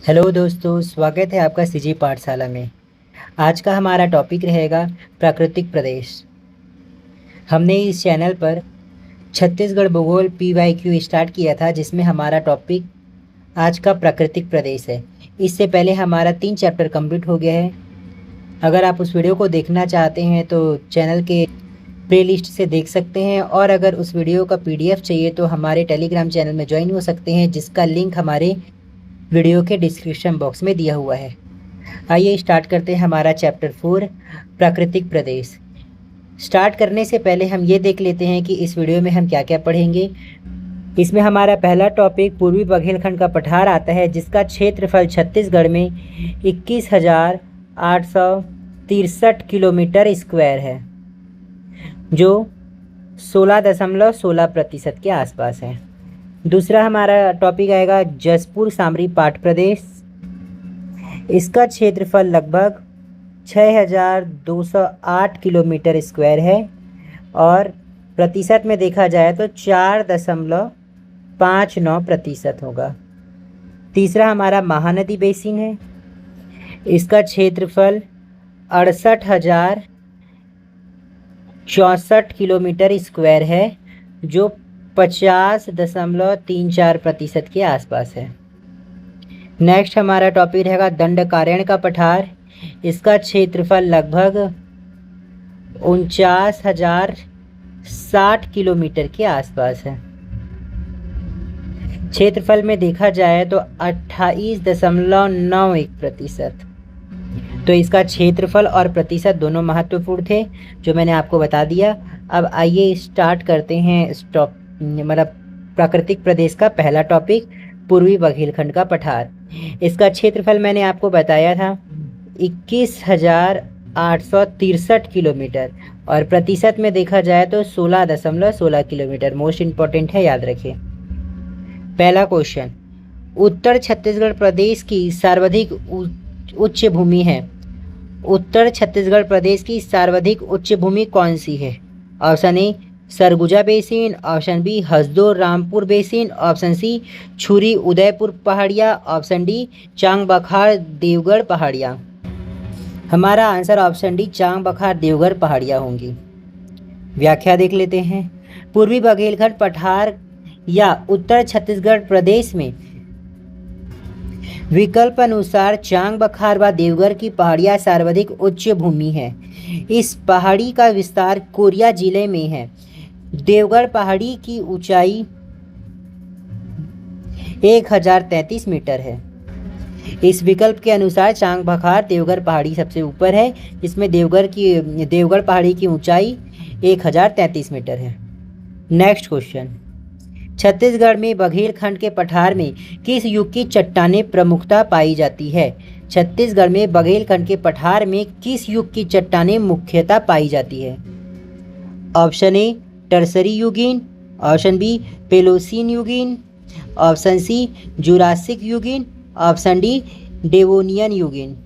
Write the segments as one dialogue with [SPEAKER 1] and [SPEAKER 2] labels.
[SPEAKER 1] Hello दोस्तों, स्वागत है आपका सीजी पाठशाला में। आज का हमारा टॉपिक रहेगा प्राकृतिक प्रदेश। हमने इस चैनल पर छत्तीसगढ़ भूगोल PYQ स्टार्ट किया था, जिसमें हमारा टॉपिक आज का प्राकृतिक प्रदेश है। इससे पहले हमारा 3 चैप्टर कंप्लीट हो गया है। अगर आप उस वीडियो को देखना चाहते हैं तो चैनल के प्लेलिस्ट से देख सकते हैं, और अगर उस वीडियो का PDF चाहिए तो हमारे टेलीग्राम चैनल में ज्वाइन हो सकते हैं, जिसका लिंक हमारे वीडियो के डिस्क्रिप्शन बॉक्स में दिया हुआ है। आइए स्टार्ट करते हैं हमारा चैप्टर 4 प्राकृतिक प्रदेश। स्टार्ट करने से पहले हम ये देख लेते हैं कि इस वीडियो में हम क्या क्या पढ़ेंगे। इसमें हमारा पहला टॉपिक पूर्वी बघेलखंड का पठार आता है, जिसका क्षेत्रफल छत्तीसगढ़ में 21,863 किलोमीटर स्क्वायर है, जो 16.16% के आसपास है। दूसरा हमारा टॉपिक आएगा जसपुर सामरी पाठ प्रदेश। इसका क्षेत्रफल लगभग 6,208 किलोमीटर स्क्वायर है, और प्रतिशत में देखा जाए तो 4.59% होगा। तीसरा हमारा महानदी बेसिन है। इसका क्षेत्रफल 68,064 किलोमीटर स्क्वायर है, जो 50.34% के आसपास है। नेक्स्ट हमारा टॉपिक रहेगा दंडकारण्य का पठार। इसका क्षेत्रफल लगभग 49,060 किलोमीटर के आसपास है। क्षेत्रफल में देखा जाए तो 28.91%। तो इसका क्षेत्रफल और प्रतिशत दोनों महत्वपूर्ण थे, जो मैंने आपको बता दिया। अब आइए स्टार्ट करते हैं प्राकृतिक प्रदेश का पहला टॉपिक पूर्वी बघेलखंड का पठार। इसका क्षेत्रफल मैंने आपको बताया था 21,863 किलोमीटर, और प्रतिशत में देखा जाए तो 16.16 किलोमीटर। मोस्ट इम्पॉर्टेंट है, याद रखिए। पहला क्वेश्चन, उत्तर छत्तीसगढ़ प्रदेश की सर्वाधिक उच्च भूमि है। उत्तर छत्तीसगढ़ प्रदेश की सर्वाधिक उच्च भूमि कौन सी है? Option A Surguja basin, option B Hasdeo Rampur basin, option C Chhuri Udaipur पहाड़िया, ऑप्शन डी चांग बखार देवगढ़ पहाड़िया। हमारा answer option D Chang Bhakhar Deogarh पहाड़िया होंगी। व्याख्या देख लेते हैं। पूर्वी बघेलखंड पठार या उत्तर छत्तीसगढ़ प्रदेश में विकल्प अनुसार चांग बखार व देवगढ़ की पहाड़ियाँ सर्वाधिक उच्च भूमि है। इस पहाड़ी का विस्तार कोरिया जिले में है। देवगढ़ पहाड़ी की ऊंचाई 1033 मीटर है। इस विकल्प के अनुसार चांग बखार देवगढ़ पहाड़ी सबसे ऊपर है, जिसमें देवगढ़ पहाड़ी की ऊंचाई 1033 मीटर है। नेक्स्ट क्वेश्चन, छत्तीसगढ़ में बघेलखंड के पठार में किस युग की चट्टानें प्रमुखता पाई जाती है? छत्तीसगढ़ में बघेलखंड के पठार में किस युग की चट्टानें मुख्यतः पाई जाती है? ऑप्शन ए टर्सरी युगीन, ऑप्शन बी पेलोसिन युगीन, ऑप्शन सी जुरासिक युगीन, ऑप्शन डी डेवोनियन युगीन।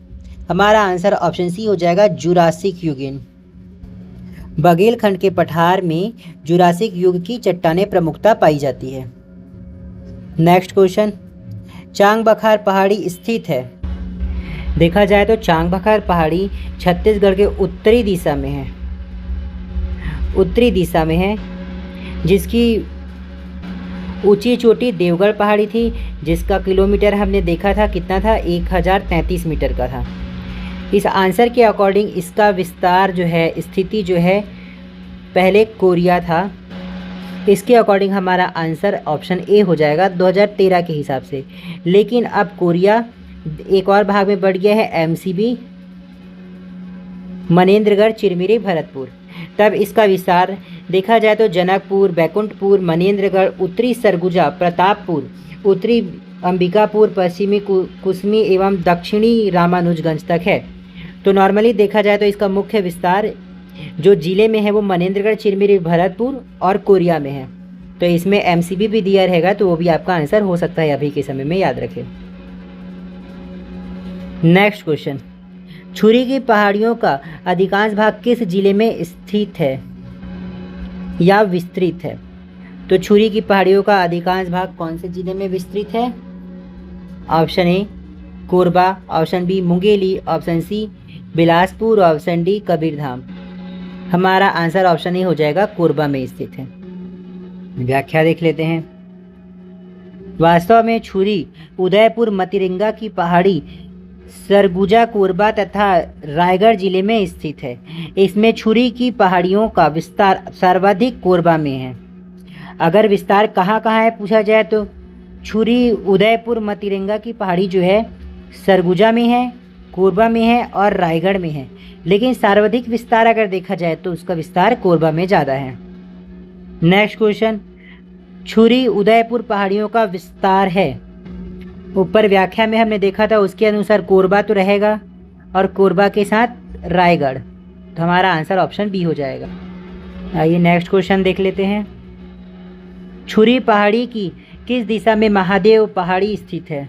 [SPEAKER 1] हमारा आंसर ऑप्शन सी हो जाएगा जुरासिक युगीन। बघेलखंड के पठार में जुरासिक युग की चट्टानें प्रमुखता पाई जाती है। नेक्स्ट क्वेश्चन, चांग बखार पहाड़ी स्थित है। देखा जाए तो चांग बखार पहाड़ी छत्तीसगढ़ के उत्तरी दिशा में है, जिसकी ऊंची चोटी देवगढ़ पहाड़ी थी, जिसका किलोमीटर हमने देखा था कितना था, 1033 मीटर का था। इस आंसर के अकॉर्डिंग इसका विस्तार जो है, स्थिति जो है, पहले कोरिया था। इसके अकॉर्डिंग हमारा आंसर ऑप्शन ए हो जाएगा 2013 के हिसाब से। लेकिन अब कोरिया एक और भाग में बढ़ गया है, MCB मनेन्द्रगढ़ चिरमिरी भरतपुर। तब इसका विस्तार देखा जाए तो जनकपुर, बैकुंठपुर, मनेन्द्रगढ़, उत्तरी सरगुजा, प्रतापपुर, उत्तरी अंबिकापुर, पश्चिमी कुसमी एवं दक्षिणी रामानुजगंज तक है। तो नॉर्मली देखा जाए तो इसका मुख्य विस्तार जो जिले में है वो मनेन्द्रगढ़, चिरमिरी भरतपुर और कोरिया में है। तो इसमें MCB भी दिया रहेगा, तो वो भी आपका आंसर हो सकता है अभी के समय में, याद रखें। नेक्स्ट क्वेश्चन, छुरी की पहाड़ियों का अधिकांश भाग किस जिले में स्थित है या विस्तृत है? तो छुरी की पहाड़ियों का अधिकांश भाग कौन से जिले में विस्तृत है? Option A Korba, option B Mungeli, option C Bilaspur, option D Kabirdham. हमारा आंसर ऑप्शन ए हो जाएगा कोरबा में स्थित है। व्याख्या देख लेते हैं। वास्तव में छुरी उदयपुर मतिरंगा की पहाड़ी सरगुजा, कोरबा तथा रायगढ़ जिले में स्थित है। इसमें छुरी की पहाड़ियों का विस्तार सर्वाधिक कोरबा में है। अगर विस्तार कहाँ कहाँ है पूछा जाए तो छुरी उदयपुर मतिरंगा की पहाड़ी जो है सरगुजा में है, कोरबा में है और रायगढ़ में है। लेकिन सर्वाधिक विस्तार अगर देखा जाए तो उसका विस्तार कोरबा में ज़्यादा है। नेक्स्ट क्वेश्चन, छुरी उदयपुर पहाड़ियों का विस्तार है। ऊपर व्याख्या में हमने देखा था उसके अनुसार कोरबा तो रहेगा और कोरबा के साथ रायगढ़, तो हमारा आंसर ऑप्शन बी हो जाएगा। आइए नेक्स्ट क्वेश्चन देख लेते हैं। छुरी पहाड़ी की किस दिशा में महादेव पहाड़ी स्थित है?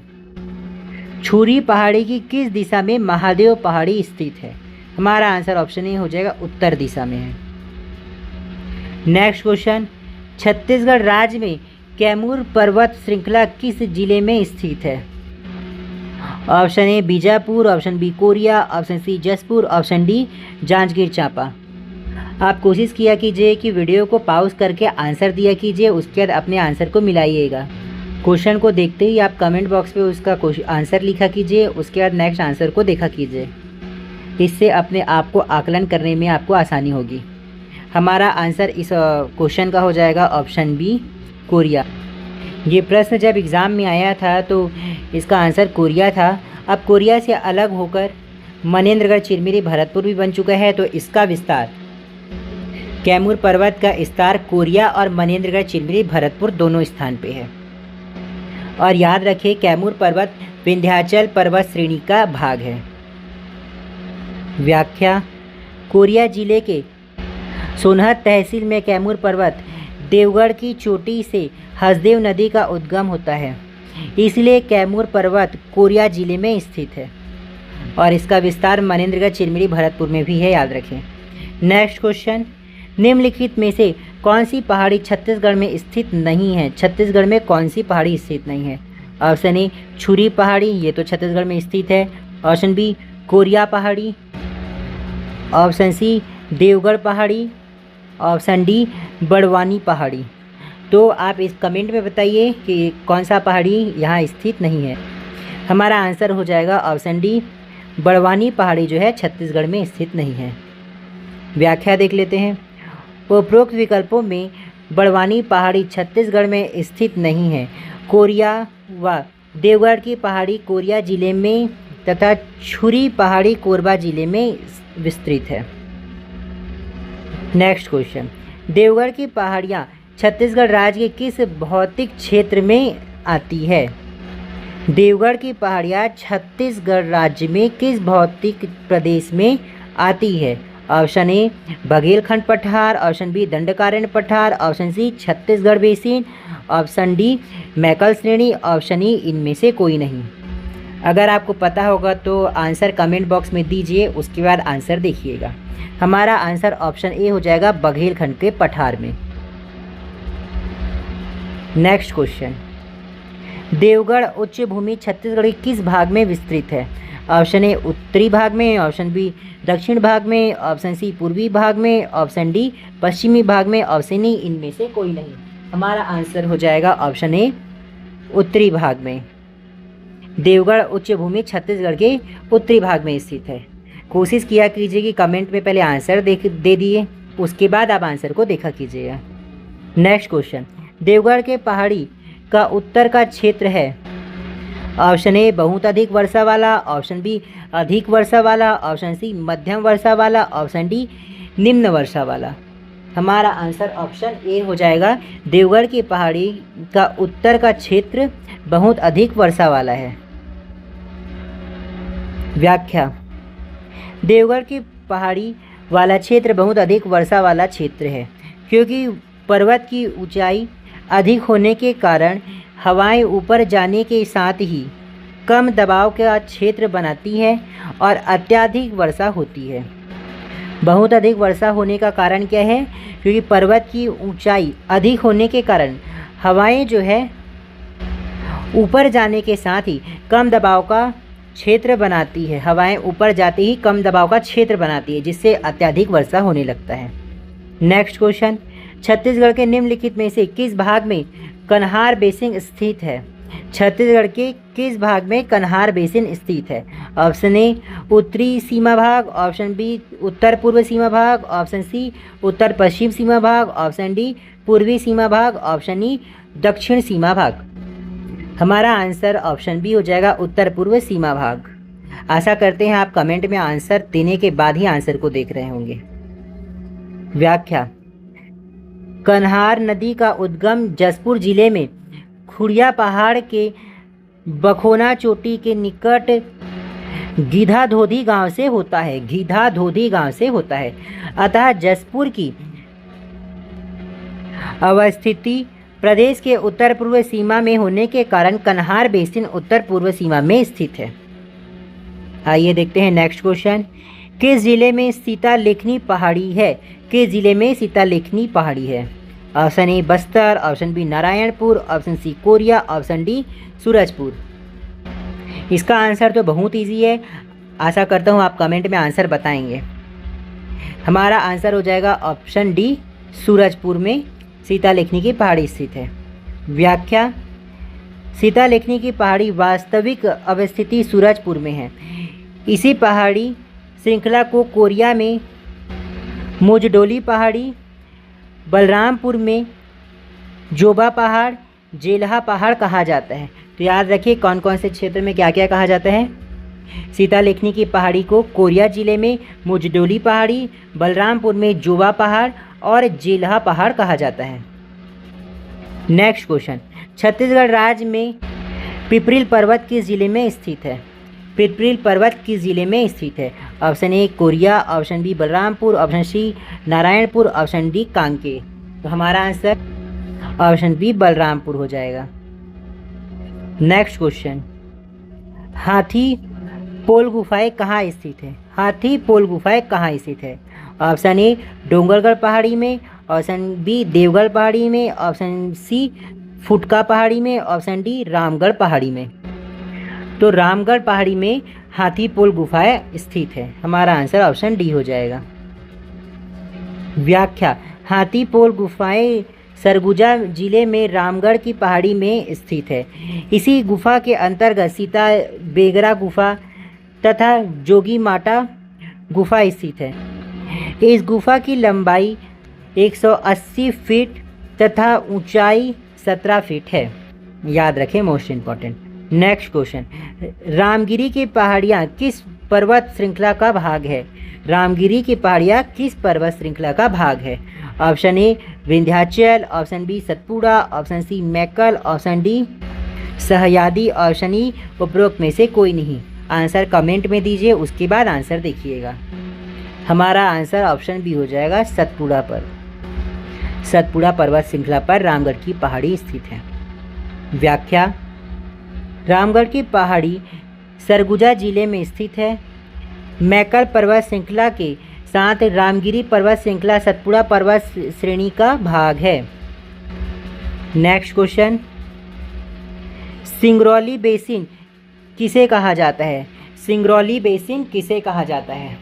[SPEAKER 1] छुरी पहाड़ी की किस दिशा में महादेव पहाड़ी स्थित है? हमारा आंसर ऑप्शन ए हो जाएगा, उत्तर दिशा में है। नेक्स्ट क्वेश्चन, छत्तीसगढ़ राज्य में कैमूर पर्वत श्रृंखला किस जिले में स्थित है? Option A Bijapur, option B Koriya, option C Jashpur, option D Janjgir Champa. आप कोशिश किया कीजिए कि वीडियो को पॉज करके आंसर दिया कीजिए, उसके बाद अपने आंसर को मिलाइएगा। क्वेश्चन को देखते ही आप कमेंट बॉक्स पे उसका आंसर लिखा कीजिए, उसके बाद नेक्स्ट आंसर को देखा कीजिए। इससे अपने आप को आकलन करने में आपको आसानी होगी। हमारा आंसर इस क्वेश्चन का हो जाएगा ऑप्शन बी कोरिया। ये प्रश्न जब एग्ज़ाम में आया था तो इसका आंसर कोरिया था। अब कोरिया से अलग होकर मनेंद्रगढ़, चिरमिरी, भरतपुर भी बन चुका है, तो इसका विस्तार कैमूर पर्वत का विस्तार कोरिया और मनेंद्रगढ़, चिरमिरी, भरतपुर दोनों स्थान पे है। और याद रखें कैमूर पर्वत विंध्याचल पर्वत श्रेणी का भाग है। व्याख्या, कोरिया जिले के सोनहत तहसील में कैमूर पर्वत देवगढ़ की चोटी से हसदेव नदी का उद्गम होता है, इसलिए कैमूर पर्वत कोरिया जिले में स्थित है और इसका विस्तार मनेंद्रगढ़, चिरमिरी, भरतपुर में भी है, याद रखें। नेक्स्ट क्वेश्चन, निम्नलिखित में से कौन सी पहाड़ी छत्तीसगढ़ में स्थित नहीं है? छत्तीसगढ़ में कौन सी पहाड़ी स्थित नहीं है? ऑप्शन ए छुरी पहाड़ी, ये तो छत्तीसगढ़ में स्थित है। ऑप्शन बी कोरिया पहाड़ी, ऑप्शन सी देवगढ़ पहाड़ी, ऑप्शन डी बड़वानी पहाड़ी। तो आप इस कमेंट में बताइए कि कौन सा पहाड़ी यहाँ स्थित नहीं है। हमारा आंसर हो जाएगा ऑप्शन डी बड़वानी पहाड़ी जो है छत्तीसगढ़ में स्थित नहीं है। व्याख्या देख लेते हैं। उपरोक्त विकल्पों में बड़वानी पहाड़ी छत्तीसगढ़ में स्थित नहीं है। कोरिया व देवगढ़ की पहाड़ी कोरिया जिले में तथा छुरी पहाड़ी कोरबा जिले में विस्तृत है। नेक्स्ट क्वेश्चन, देवगढ़ की पहाड़ियाँ छत्तीसगढ़ राज्य के किस भौतिक क्षेत्र में आती है? देवगढ़ की पहाड़ियाँ छत्तीसगढ़ राज्य में किस भौतिक प्रदेश में आती है? ऑप्शन ए बघेलखंड पठार, ऑप्शन बी दंडकारण्य पठार, option C Chhattisgarh basin, option D Maikal श्रेणी, ऑप्शन ई इनमें से कोई नहीं। अगर आपको पता होगा तो आंसर कमेंट बॉक्स में दीजिए, उसके बाद आंसर देखिएगा। हमारा आंसर ऑप्शन ए हो जाएगा बघेलखंड के पठार में। नेक्स्ट क्वेश्चन, देवगढ़ उच्च भूमि छत्तीसगढ़ के किस भाग में विस्तृत है? ऑप्शन ए उत्तरी भाग में, ऑप्शन बी दक्षिण भाग में, ऑप्शन सी पूर्वी भाग में, ऑप्शन डी पश्चिमी भाग में, ऑप्शन ई इनमें से कोई नहीं। हमारा आंसर हो जाएगा ऑप्शन ए उत्तरी भाग में। देवगढ़ उच्च भूमि छत्तीसगढ़ के उत्तरी भाग में स्थित है। कोशिश किया कीजिए कि कमेंट में पहले आंसर दे दिए, उसके बाद आप आंसर को देखा कीजिएगा। नेक्स्ट क्वेश्चन, देवगढ़ के पहाड़ी का उत्तर का क्षेत्र है। ऑप्शन ए बहुत अधिक वर्षा वाला, ऑप्शन बी अधिक वर्षा वाला, ऑप्शन सी मध्यम वर्षा वाला, ऑप्शन डी निम्न वर्षा वाला। हमारा आंसर ऑप्शन ए हो जाएगा, देवगढ़ की पहाड़ी का उत्तर का क्षेत्र बहुत अधिक वर्षा वाला है। व्याख्या, देवगढ़ की पहाड़ी वाला क्षेत्र बहुत अधिक वर्षा वाला क्षेत्र है, क्योंकि पर्वत की ऊंचाई अधिक होने के कारण हवाएं ऊपर जाने के साथ ही कम दबाव का क्षेत्र बनाती है और अत्यधिक वर्षा होती है। बहुत अधिक वर्षा होने का कारण क्या है? क्योंकि पर्वत की ऊंचाई अधिक होने के कारण हवाएं जो है ऊपर जाने के साथ ही कम दबाव का क्षेत्र बनाती है। हवाएं ऊपर जाते ही कम दबाव का क्षेत्र बनाती है, जिससे अत्यधिक वर्षा होने लगता है। नेक्स्ट क्वेश्चन, छत्तीसगढ़ के निम्नलिखित में से किस भाग में कन्हार बेसिन स्थित है? छत्तीसगढ़ के किस भाग में कन्हार बेसिन स्थित है? ऑप्शन ए उत्तरी सीमा भाग, ऑप्शन बी उत्तर पूर्व सीमा भाग, ऑप्शन सी उत्तर पश्चिम सीमा भाग, ऑप्शन डी पूर्वी सीमा भाग, ऑप्शन ई दक्षिण सीमा भाग। हमारा आंसर ऑप्शन बी हो जाएगा उत्तर पूर्व सीमा भाग। आशा करते हैं आप कमेंट में आंसर देने के बाद ही आंसर को देख रहे होंगे। व्याख्या, कन्हार नदी का उद्गम जसपुर जिले में खुड़िया पहाड़ के बखोना चोटी के निकट गीधा धोधी गांव से होता है। गीधा धोधी गांव से होता है। अतः जसपुर की अवस्थिति प्रदेश के उत्तर पूर्व सीमा में होने के कारण कन्हार बेसिन उत्तर पूर्व सीमा में स्थित है। आइए देखते हैं नेक्स्ट क्वेश्चन, किस जिले में सीता लेखनी पहाड़ी है? किस जिले में सीता लेखनी पहाड़ी है? Option A Bastar, option B Narayanpur, option C Koriya, option D Surajpur. इसका आंसर तो बहुत ईजी है। आशा करता हूँ आप कमेंट में आंसर बताएंगे। हमारा आंसर हो जाएगा ऑप्शन डी, सूरजपुर में सीता लेखनी की पहाड़ी स्थित है। व्याख्या, सीता लेखनी की पहाड़ी वास्तविक अवस्थिति सूरजपुर में है। इसी पहाड़ी श्रृंखला को कोरिया में मोजडोली पहाड़ी, बलरामपुर में जोबा पहाड़, जेलहा पहाड़ कहा जाता है। तो याद रखिए कौन कौन से क्षेत्र में क्या क्या कहा जाता है। सीता लेखनी की पहाड़ी को कोरिया जिले में मोजडोली पहाड़ी, बलरामपुर में जोबा पहाड़ और जेलहा पहाड़ कहा जाता है। नेक्स्ट क्वेश्चन, छत्तीसगढ़ राज्य में पिपरिल पर्वत किस जिले में स्थित है? पिपरिल पर्वत किस जिले में स्थित है? Option A Koriya, option B Balrampur, option C Narayanpur, option D Kanker. तो हमारा आंसर ऑप्शन बी बलरामपुर हो जाएगा। नेक्स्ट क्वेश्चन, हाथी पोल गुफाएं कहाँ स्थित है? हाथी पोल गुफाएं कहाँ स्थित है? ऑप्शन ए डोंगरगढ़ पहाड़ी में, ऑप्शन बी देवगढ़ पहाड़ी में, ऑप्शन सी फुटका पहाड़ी में, ऑप्शन डी रामगढ़ पहाड़ी में। तो रामगढ़ पहाड़ी में हाथी पोल गुफाएं स्थित है। हमारा आंसर ऑप्शन डी हो जाएगा। व्याख्या, हाथी पोल गुफाएं सरगुजा जिले में रामगढ़ की पहाड़ी में स्थित है। इसी गुफा के अंतर्गत सीता बेगरा गुफा तथा जोगी माटा गुफा स्थित है। इस गुफा की लंबाई 180 फीट तथा ऊंचाई 17 फीट है। याद रखें, most important. Next question, Ramgiri की पहाड़ियाँ किस पर्वत श्रृंखला का भाग है? रामगिरी की पहाड़ियाँ किस पर्वत श्रृंखला का भाग है? Option A Vindhyachal, option B Satpura, option C Maikal, option D Sahyadri, option E उपरोक्त में से कोई नहीं। आंसर कमेंट में दीजिए, उसके बाद आंसर देखिएगा। हमारा आंसर ऑप्शन बी हो जाएगा सतपुड़ा पर। सतपुड़ा पर्वत श्रृंखला पर रामगढ़ की पहाड़ी स्थित है। व्याख्या, रामगढ़ की पहाड़ी सरगुजा जिले में स्थित है। मैकल पर्वत श्रृंखला के साथ रामगिरी पर्वत श्रृंखला सतपुड़ा पर्वत श्रेणी का भाग है। नेक्स्ट क्वेश्चन, सिंगरौली बेसिन किसे कहा जाता है? सिंगरौली बेसिन किसे कहा जाता है?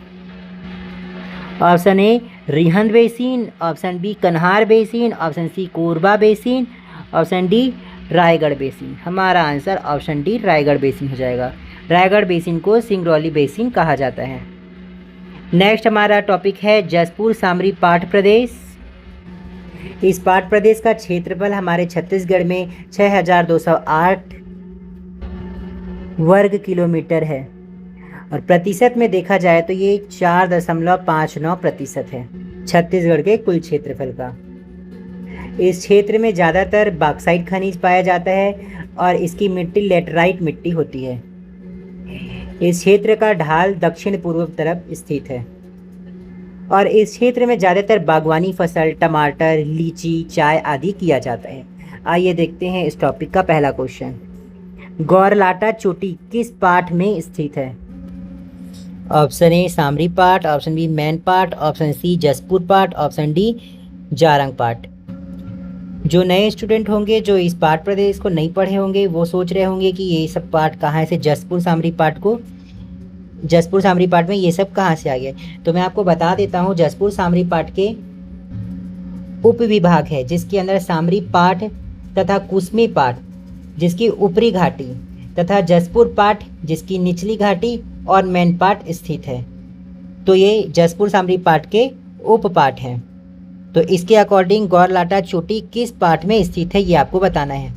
[SPEAKER 1] Option A Rihand basin, option B Kanhar basin, option C Korba basin, option D Raigarh basin. हमारा answer option D Raigarh basin हो जाएगा। रायगढ़ बेसिन को सिंगरौली बेसिन कहा जाता है। नेक्स्ट हमारा टॉपिक है जसपुर सामरी पाठ प्रदेश। इस पाठ प्रदेश का क्षेत्रफल हमारे छत्तीसगढ़ में 6208 वर्ग किलोमीटर है और प्रतिशत में देखा जाए तो ये 4.59% है छत्तीसगढ़ के कुल क्षेत्रफल का। इस क्षेत्र में ज़्यादातर बॉक्साइट खनिज पाया जाता है और इसकी मिट्टी लेटराइट मिट्टी होती है। इस क्षेत्र का ढाल दक्षिण पूर्व तरफ स्थित है और इस क्षेत्र में ज़्यादातर बागवानी फसल टमाटर, लीची, चाय आदि किया जाता है। आइए देखते हैं इस टॉपिक का पहला क्वेश्चन। गौरलाटा चोटी किस पाठ में स्थित है? ऑप्शन ए सामरी पाठ, ऑप्शन बी मैन पाठ, ऑप्शन सी जसपुर पाठ, ऑप्शन डी जारंग पाठ। जो नए स्टूडेंट होंगे जो इस पाठ प्रदेश को नहीं पढ़े होंगे वो सोच रहे होंगे कि ये सब पाठ कहाँ से, जसपुर सामरी पाठ में ये सब कहाँ से आ गया। तो मैं आपको बता देता हूँ, जसपुर सामरी पाठ के उप विभाग है जिसके अंदर सामरी पाठ तथा कुसमी पाठ जिसकी ऊपरी घाटी तथा जसपुर पाठ जिसकी निचली घाटी और मैन पाठ स्थित है। तो ये जसपुर सामरी पाठ के उप पाठ हैं। तो इसके अकॉर्डिंग गौरलाटा चोटी किस पाठ में स्थित है ये आपको बताना है।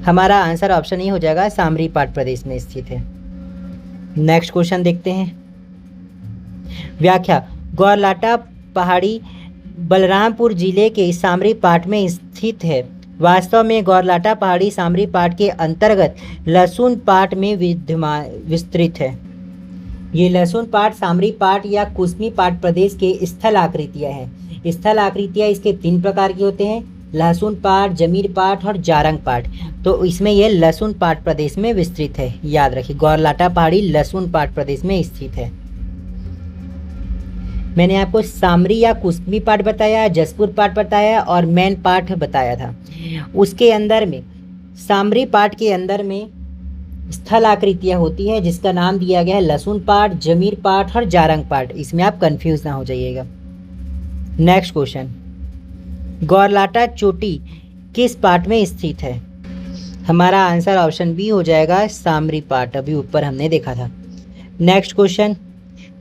[SPEAKER 1] हमारा आंसर ऑप्शन ही हो जाएगा सामरी पाठ प्रदेश में स्थित है। नेक्स्ट क्वेश्चन देखते हैं। व्याख्या। गौरलाटा पहाड़ी बलरामपुर जिले के सामरी पाठ में स्थित है। वास्तव में गौरलाटा पहाड़ी सामरी पाठ के अंतर्गत लहसुन पाठ में विस्तृत है। ये लहसुन पाठ सामरी पाठ या कुसमी पाठ प्रदेश के स्थल आकृतियाँ हैं। स्थल आकृतियाँ इसके 3 प्रकार के होते हैं, लहसुन पाठ, जमीर पाठ और जारंग पाठ। तो इसमें यह लहसुन पाठ प्रदेश में विस्तृत है। याद रखिए, गौरलाटा पहाड़ी लहसुन पाठ प्रदेश में स्थित है। मैंने आपको सामरी या कुसमी पाठ बताया, जसपुर पाठ बताया और मैन पाठ बताया था। उसके अंदर में सामरी पाठ के अंदर में स्थल आकृतियाँ होती है जिसका नाम दिया गया है लहसुन पाठ, जमीर पाठ और जारंग पाठ। इसमें आप कंफ्यूज ना हो जाइएगा। Next question. गौरलाटा चोटी किस पाठ में स्थित है? हमारा आंसर ऑप्शन बी हो जाएगा सामरी पाठ, अभी ऊपर हमने देखा था। Next question.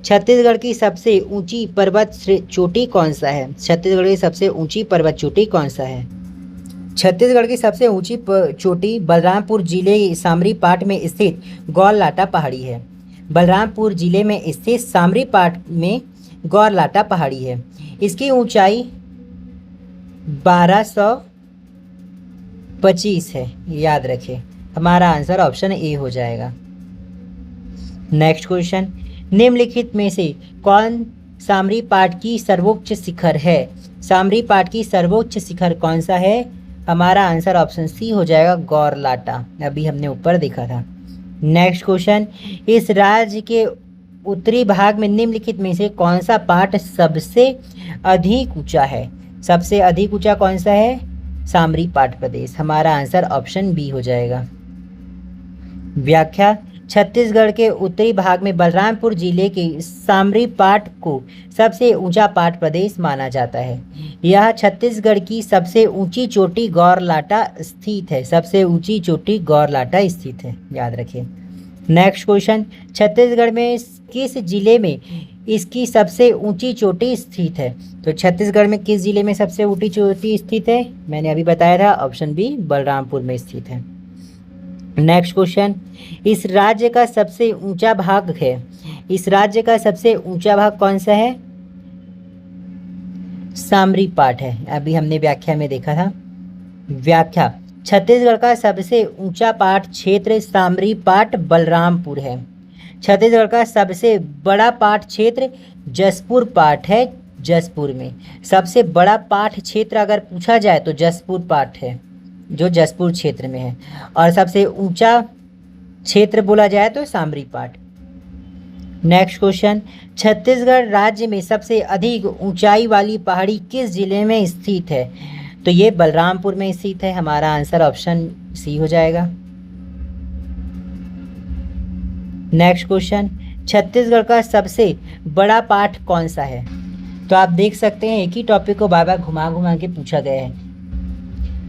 [SPEAKER 1] छत्तीसगढ़ की सबसे ऊंची पर्वत चोटी कौन सा है? छत्तीसगढ़ की सबसे ऊंची पर्वत चोटी कौन सा है? छत्तीसगढ़ की सबसे ऊंची चोटी बलरामपुर जिले सामरी पाठ में स्थित गौरलाटा पहाड़ी है। बलरामपुर जिले में स्थित सामरी पाठ में गौरलाटा पहाड़ी है। इसकी ऊंचाई 1225 है। याद रखें, हमारा आंसर ऑप्शन ए हो जाएगा। Next question. निम्नलिखित में से कौन सामरी पाठ की सर्वोच्च शिखर है? सामरी पाठ की सर्वोच्च शिखर कौन सा है? हमारा आंसर ऑप्शन सी हो जाएगा गौरलाटा, अभी हमने ऊपर देखा था। Next question. इस राज्य के उत्तरी भाग में निम्नलिखित में से कौन सा पाठ सबसे अधिक ऊंचा है? सबसे अधिक ऊंचा कौन सा है? सामरी पाठ प्रदेश। हमारा आंसर ऑप्शन बी हो जाएगा। व्याख्या। छत्तीसगढ़ के उत्तरी भाग में बलरामपुर जिले के सामरी पाठ को सबसे ऊंचा पाठ प्रदेश माना जाता है। यह छत्तीसगढ़ की सबसे ऊंची चोटी गौरलाटा स्थित है। सबसे ऊंची चोटी गौरलाटा स्थित है, याद रखिए। Next question. छत्तीसगढ़ में किस जिले में इसकी सबसे ऊंची चोटी स्थित है? तो छत्तीसगढ़ में किस जिले में सबसे ऊंची चोटी स्थित है? मैंने अभी बताया था, ऑप्शन बी बलरामपुर में स्थित है। Next question. इस राज्य का सबसे ऊंचा भाग है। इस राज्य का सबसे ऊंचा भाग कौन सा है? सामरी पाठ है, अभी हमने व्याख्या में देखा था। व्याख्या। छत्तीसगढ़ का सबसे ऊंचा पाठ क्षेत्र सामरी पाठ बलरामपुर है। छत्तीसगढ़ का सबसे बड़ा पाठ क्षेत्र जसपुर पाठ है। जसपुर में सबसे बड़ा पाठ क्षेत्र अगर पूछा जाए तो जसपुर पाठ है, जो जसपुर क्षेत्र में है। और सबसे ऊंचा क्षेत्र बोला जाए तो सामरी पाठ। Next question. छत्तीसगढ़ राज्य में सबसे अधिक ऊंचाई वाली पहाड़ी किस जिले में स्थित है? तो ये बलरामपुर में स्थित है। हमारा आंसर ऑप्शन सी हो जाएगा। Next question. छत्तीसगढ़ का सबसे बड़ा पाठ कौन सा है? तो आप देख सकते हैं एक ही टॉपिक को बार बार घुमा घुमा के पूछा गया है।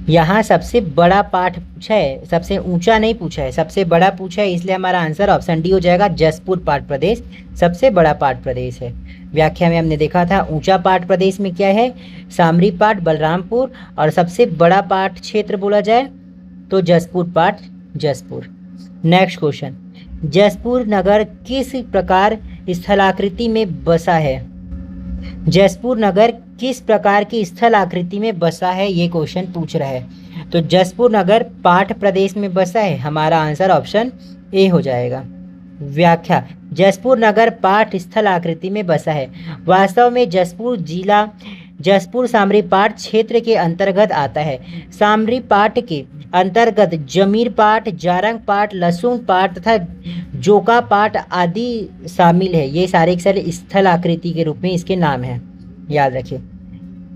[SPEAKER 1] यहाँ सबसे बड़ा पाठ पूछा है, सबसे ऊंचा नहीं पूछा है, सबसे बड़ा पूछा है, इसलिए हमारा आंसर ऑप्शन डी हो जाएगा। जसपुर पाठ प्रदेश सबसे बड़ा पाठ प्रदेश है। व्याख्या में हमने देखा था ऊंचा पाठ प्रदेश में क्या है? सामरी पाठ बलरामपुर, और सबसे बड़ा पाठ क्षेत्र बोला जाए तो जसपुर पाठ जसपुर। Next question. जसपुर नगर किस प्रकार स्थलाकृति में बसा है? जसपुर नगर किस प्रकार की स्थल आकृति में बसा है, ये क्वेश्चन पूछ रहा है। तो जसपुर नगर पाठ प्रदेश में बसा है। हमारा आंसर ऑप्शन ए हो जाएगा। व्याख्या। जसपुर नगर पाठ स्थल आकृति में बसा है। वास्तव में जसपुर जिला जसपुर सामरी पाठ क्षेत्र के अंतर्गत आता है। सामरी पाठ के अंतर्गत जमीर पाठ, जारंग पाठ, लहसुन पाठ तथा जोका पाठ आदि शामिल है। ये सारे के सारे स्थल आकृति के रूप में इसके नाम हैं, याद रखिए।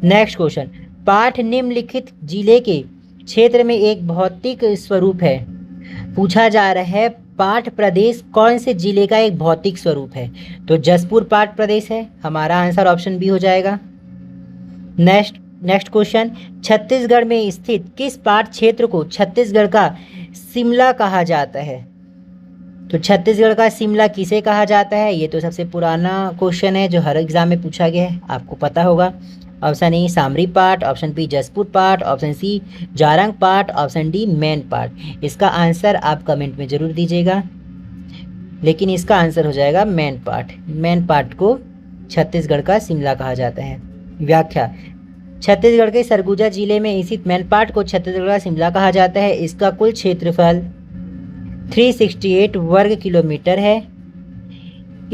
[SPEAKER 1] Next question. पाठ निम्नलिखित जिले के क्षेत्र में एक भौतिक स्वरूप है। पूछा जा रहा है पाठ प्रदेश कौन से जिले का एक भौतिक स्वरूप है। तो जसपुर पाठ प्रदेश है, हमारा आंसर ऑप्शन बी हो जाएगा। नेक्स्ट क्वेश्चन, छत्तीसगढ़ में स्थित किस पाठ क्षेत्र को छत्तीसगढ़ का शिमला कहा जाता है। तो छत्तीसगढ़ का शिमला किसे कहा जाता है, ये तो सबसे पुराना क्वेश्चन है जो हर एग्जाम में पूछा गया है, आपको पता होगा। ऑप्शन ए सामरी पाठ, ऑप्शन बी जसपुर पाठ, ऑप्शन सी जारंग पाठ, ऑप्शन डी मैन पाठ। इसका आंसर आप कमेंट में ज़रूर दीजिएगा, लेकिन इसका आंसर हो जाएगा मैन पाठ। मैन पाठ को छत्तीसगढ़ का शिमला कहा जाता है। व्याख्या, छत्तीसगढ़ के सरगुजा जिले में स्थित मैन पाठ को छत्तीसगढ़ का शिमला कहा जाता है। इसका कुल क्षेत्रफल 368 वर्ग किलोमीटर है।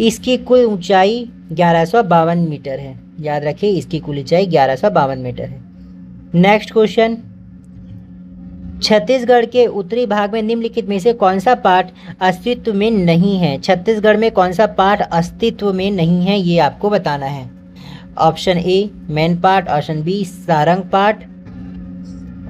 [SPEAKER 1] इसकी कुल ऊंचाई 1152 मीटर है। याद रखिए, इसकी कुल ऊंचाई 1152 मीटर है। नेक्स्ट क्वेश्चन, छत्तीसगढ़ के उत्तरी भाग में निम्नलिखित में से कौन सा पाठ अस्तित्व में नहीं है। छत्तीसगढ़ में कौन सा पाठ अस्तित्व में नहीं है, ये आपको बताना है। ऑप्शन ए मैन पाठ, ऑप्शन बी सारंग पाठ,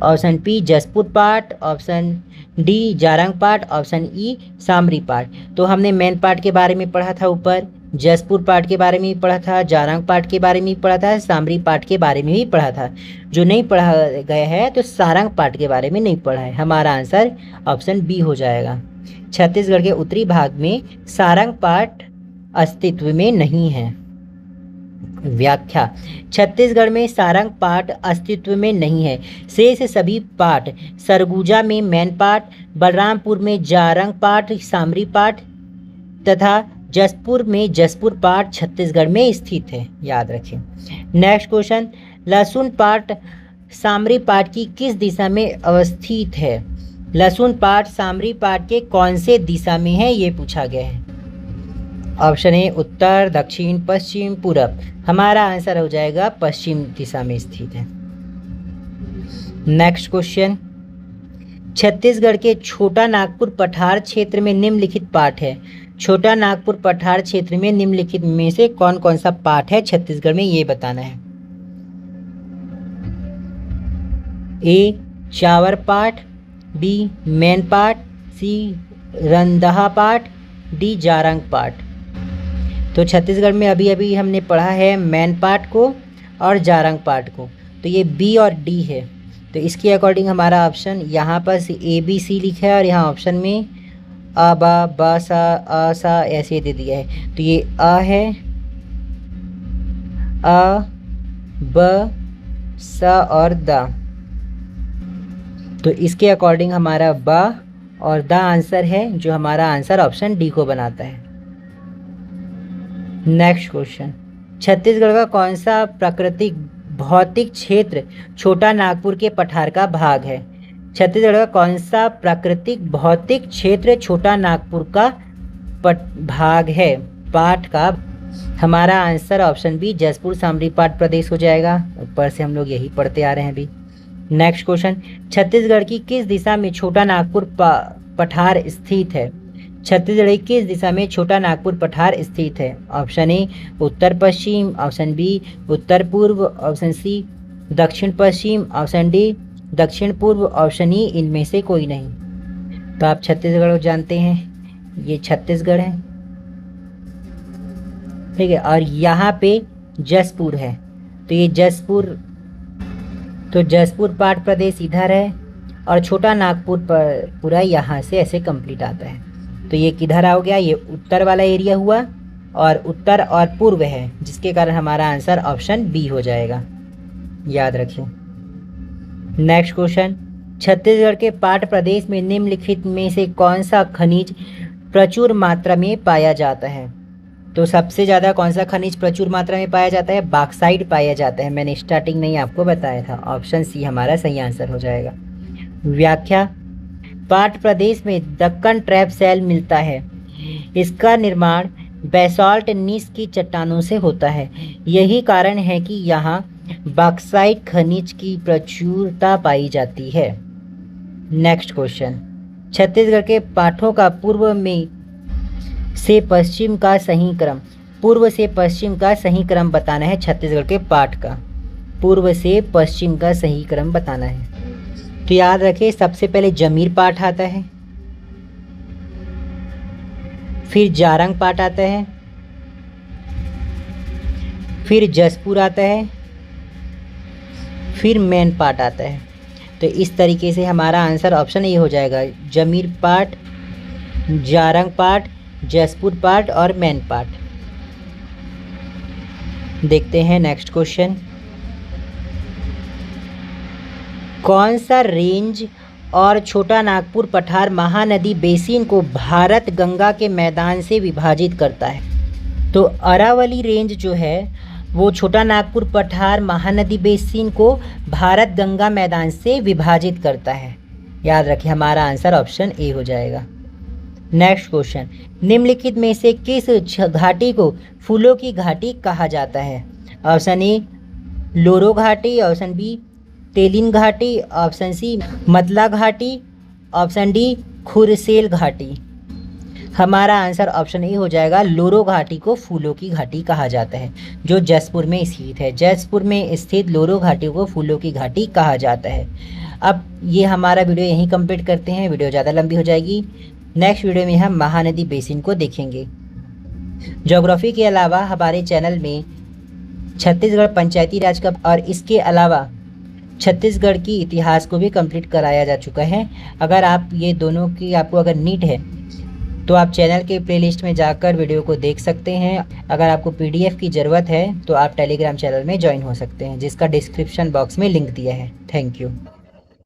[SPEAKER 1] ऑप्शन बी जसपुर पाठ, ऑप्शन डी जारंग पाठ, ऑप्शन ई सामरी पाठ। तो हमने मैन पाठ के बारे में पढ़ा था ऊपर, जसपुर पाठ के बारे में भी पढ़ा था, जारंग पाठ के बारे में भी पढ़ा था, सामरी पाठ के बारे में भी पढ़ा था। जो नहीं पढ़ा गया है तो सारंग पाठ के बारे में नहीं पढ़ा है। हमारा आंसर ऑप्शन बी हो जाएगा। छत्तीसगढ़ के उत्तरी भाग में सारंग पाठ अस्तित्व में नहीं है। व्याख्या, छत्तीसगढ़ में सारंग पाठ अस्तित्व में नहीं है। शेष सभी पाठ सरगुजा में मैन पाठ, बलरामपुर में जारंग पाठ सामरी पाठ तथा जसपुर में जसपुर पाठ छत्तीसगढ़ में स्थित है। याद रखें। नेक्स्ट क्वेश्चन, लहसुन पाठ सामरी पाठ की किस दिशा में अवस्थित है। लहसुन पाठ सामरी पाठ के कौन से दिशा में है, ये पूछा गया है। ऑप्शन ए उत्तर, दक्षिण, पश्चिम, पूरब। हमारा आंसर हो जाएगा पश्चिम दिशा में स्थित है। नेक्स्ट क्वेश्चन, छत्तीसगढ़ के छोटा नागपुर पठार क्षेत्र में निम्नलिखित पाठ है। छोटा नागपुर पठार क्षेत्र में निम्नलिखित में से कौन कौन सा पाठ है छत्तीसगढ़ में, ये बताना है। ए चावर पाठ, बी मैन पाठ, सी रंदहा पाठ, डी जारंग पाठ। तो छत्तीसगढ़ में अभी अभी हमने पढ़ा है मैन पाठ को और जारंग पाठ को, तो ये बी और डी है। तो इसके अकॉर्डिंग हमारा ऑप्शन यहाँ पर ए बी सी लिखा है और यहाँ ऑप्शन में आ बा सा आ सा ऐसे दे दिया है। तो ये आ है, आ ब सा और दा। तो इसके अकॉर्डिंग हमारा बा और दा आंसर है, जो हमारा आंसर ऑप्शन डी को बनाता है। नेक्स्ट क्वेश्चन, छत्तीसगढ़ का कौन सा प्राकृतिक भौतिक क्षेत्र छोटा नागपुर के पठार का भाग है। छत्तीसगढ़ का कौन सा प्राकृतिक भौतिक क्षेत्र छोटा नागपुर का भाग है, पाठ का। हमारा आंसर ऑप्शन बी जसपुर सामरी पाठ प्रदेश हो जाएगा। ऊपर से हम लोग यही पढ़ते आ रहे हैं अभी। नेक्स्ट क्वेश्चन, छत्तीसगढ़ की किस दिशा में छोटा नागपुर पठार स्थित है। छत्तीसगढ़ की किस दिशा में छोटा नागपुर पठार स्थित है। ऑप्शन ए उत्तर पश्चिम, ऑप्शन बी उत्तर पूर्व, ऑप्शन सी दक्षिण पश्चिम, ऑप्शन डी दक्षिण पूर्व, ऑप्शन ई इनमें से कोई नहीं। तो आप छत्तीसगढ़ जानते हैं, ये छत्तीसगढ़ है, ठीक है। और यहाँ पे जसपुर है, तो ये जसपुर, तो जसपुर पाठ प्रदेश इधर है और छोटा नागपुर पर पूरा यहाँ से ऐसे कंप्लीट आता है। तो ये किधर आ गया, ये उत्तर वाला एरिया हुआ और उत्तर और पूर्व है, जिसके कारण हमारा आंसर ऑप्शन बी हो जाएगा। याद रखिए। नेक्स्ट क्वेश्चन, छत्तीसगढ़ के पाठ प्रदेश में निम्नलिखित में से कौन सा खनिज प्रचुर मात्रा में पाया जाता है। तो सबसे ज़्यादा कौन सा खनिज प्रचुर मात्रा में पाया जाता है, बॉक्साइट पाया जाता है। मैंने स्टार्टिंग में ही आपको बताया था, ऑप्शन सी हमारा सही आंसर हो जाएगा। व्याख्या, पाठ प्रदेश में दक्कन ट्रैप सेल मिलता है। इसका निर्माण बेसाल्ट नीस की चट्टानों से होता है। यही कारण है कि यहाँ बॉक्साइट खनिज की प्रचुरता पाई जाती है। नेक्स्ट क्वेश्चन, छत्तीसगढ़ के पाठों का पूर्व में से पश्चिम का सही क्रम, पूर्व से पश्चिम का सही क्रम बताना है छत्तीसगढ़ के पाठ का। पूर्व से पश्चिम का सही क्रम बताना है। तो याद रखें, सबसे पहले जमीर पाठ आता है, फिर जारंग पाठ आता है, फिर जसपुर आता है, फिर मेन पाठ आता है। तो इस तरीके से हमारा आंसर ऑप्शन ए हो जाएगा, जमीर पाठ, जारंग पाठ, जसपुर पाठ और मेन पाठ। देखते हैं नेक्स्ट क्वेश्चन। कौन सा रेंज और छोटा नागपुर पठार महानदी बेसिन को भारत गंगा के मैदान से विभाजित करता है? तो अरावली रेंज जो है वो छोटा नागपुर पठार महानदी बेसिन को भारत गंगा मैदान से विभाजित करता है। याद रखिए, हमारा आंसर ऑप्शन ए हो जाएगा। नेक्स्ट क्वेश्चन, निम्नलिखित में से किस घाटी को फूलों की घाटी कहा जाता है? ऑप्शन ए लोरो घाटी, ऑप्शन बी तेलिन घाटी, ऑप्शन सी मतला घाटी, ऑप्शन डी खुरसेल घाटी। हमारा आंसर ऑप्शन ए हो जाएगा, लोरो घाटी को फूलों की घाटी कहा जाता है, जो जसपुर में स्थित है। जसपुर में स्थित लोरो घाटी को फूलों की घाटी कहा जाता है। अब ये हमारा वीडियो यहीं कंप्लीट करते हैं, वीडियो ज़्यादा लंबी हो जाएगी। नेक्स्ट वीडियो में हम महानदी बेसिन को देखेंगे। ज्योग्राफी के अलावा हमारे चैनल में छत्तीसगढ़ पंचायती राज का और इसके अलावा छत्तीसगढ़ की इतिहास को भी कंप्लीट कराया जा चुका है। अगर आप ये दोनों की आपको अगर नीड है तो आप चैनल के प्लेलिस्ट में जाकर वीडियो को देख सकते हैं। अगर आपको पीडीएफ की ज़रूरत है तो आप टेलीग्राम चैनल में ज्वाइन हो सकते हैं, जिसका डिस्क्रिप्शन बॉक्स में लिंक दिया है। Thank you.